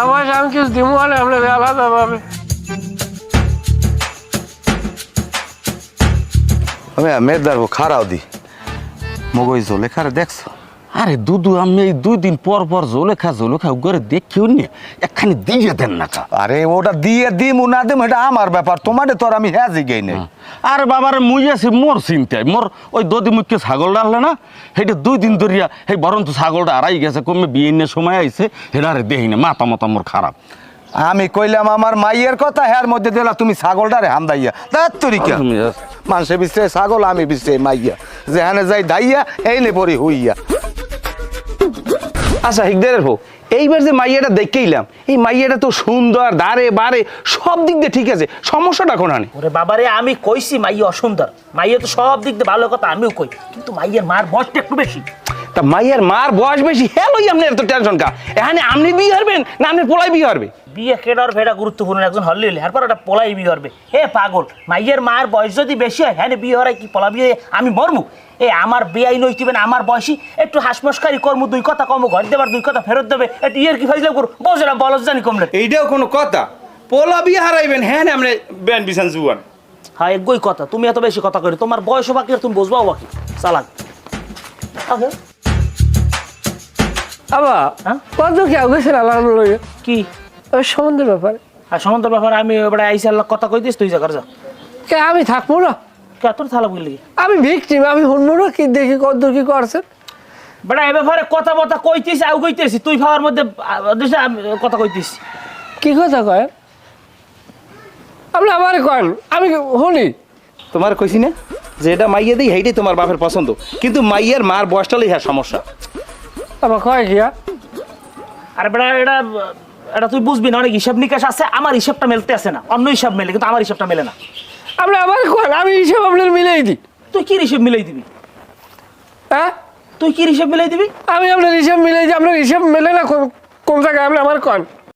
আমার আমি কিছু দিব না আমরা আলাদা ভাবে। আমি মেয়েদার খারাও দি মগই জলে খারে দেখছো? আরে দুদু আমি এই 2 দিন পর পর জলেখা করে দেখিও নি একখানি দিয়ে দেন না কা। আরে ওটা দিয়ে দিমু না দিমু এটা আমার ব্যাপার, তোমাদের তো আর আমি হ্যাঁ গেই নাই। আরে বাবারে মুই আছি মোর চিন্তায়, মোর ওই দদি মুখে ছাগল ডাললে না সেটা 2 দিন ধরিয়া সেই বরং তো ছাগলটা আড়াই গেছে, কমে বিয়ে নিয়ে সময় আইছে সেটা আরে দেহি না, মাথা মোর খারাপ। আমি কইলাম আমার মাইয়ের কথা, হ্যার মধ্যে দিলা তুমি ছাগলটারে হান্দাইয়া তার তরিকা। মানুষে বিশ্রে ছাগল, আমি বিশ্রে মাইয়া, যেখানে যাই দাইয়া এই নে পরি হইয়া। আচ্ছা হিকদারের হোক, এইবার যে মাইয়াটা দেখেইলাম, এই মাইয়াটা তো সুন্দর, দাঁড়ে বাড়ে সব দিক দিয়ে ঠিক আছে, সমস্যাটা কোনানে? ওরে বাবারে আমি কইছি মাইয়া অসুন্দর, মাইয়া তো সব দিক দিয়ে ভালো কথা আমিও কই, কিন্তু মাইয়ের মার বয়সটা একটু বেশি। তা মাইয়ার মার বয়স বেশি হ্যালোই আপনি এত টেনশন কা? এখানে আপনি বিয়ে হারবেন না আপনি পোলাই বিয়ে হারবে? বিয়ে কেডার ভেড়া গুরুত্বপূর্ণ, একজন হল্লি হলে এরপর একটা পোলাই বিয়ে হবে। হে পাগল, মাইয়ের মার বয়স যদি বেশি হয় হ্যাঁ বিয়ে হরাই কি পলা বিয়ে আমি মরমু? এই আমার বিয়াই নইতিবেন আমার বয়সী, একটু হাসমস্কারি কর্ম, 2 কথা কম, ঘর দেবার 2 কথা ফেরত দেবে, একটু ইয়ের কি ফাইজলাম করু, বোঝেরা বলজ জানি কমলে। এইটাও কোনো কথা? পোলা বিয়ে হারাইবেন হ্যাঁ না আপনি বেন বিছান জুয়ান? হ্যাঁ একই কথা, তুমি এত বেশি কথা করি, তোমার বয়সও বাকি আর তুমি বুঝবাও বাকি। চালাক আগে আবার হ্যাঁ কত কেউ গেছে আলাম লইয়া কি ওই সম্বন্ধের ব্যাপারে। আর সমন্তর ব্যাপারে আমি এবারে আইসি আল্লাহ কথা কই দিস, তুই যা কর যা। কে আমি থাকবো না? কত থালা বললি আমি ভিকটিম, আমি শুনবো না কি দেখি কত কি করছেন। বেটা এ ব্যাপারে কথা বথা কইতেছি আউ কইতেছি, তুই খাওয়ার মধ্যে কথা কইতেছি। কি কথা কয় আপনি? আমার কন আমি শুনি। তোমার কইছি না যে এটা মাইয়া দিই সেইটাই তোমার বাপের পছন্দ, কিন্তু মাইয়ার মার বয়সটা হ্যাঁ সমস্যা। আমার কয় কিয়া? আরে বেটা এটা এটা তুই বুঝবি না, অনেক হিসাব নিকাশ আছে, আমার হিসাবটা মেলতে আছে না, অন্য হিসাব মেলে কিন্তু আমার হিসাবটা মেলে না। আপনি আমার কন, আমি হিসাব আপনার মিলাই দিই। তুই কি হিসাব মিলাই দিবি? হ্যাঁ তুই কি হিসাব মিলাই দিবি? আমি আপনার হিসাব মিলাই দিই, আপনার হিসাব মেলে না কোন জায়গায়? আপনি আমার কন।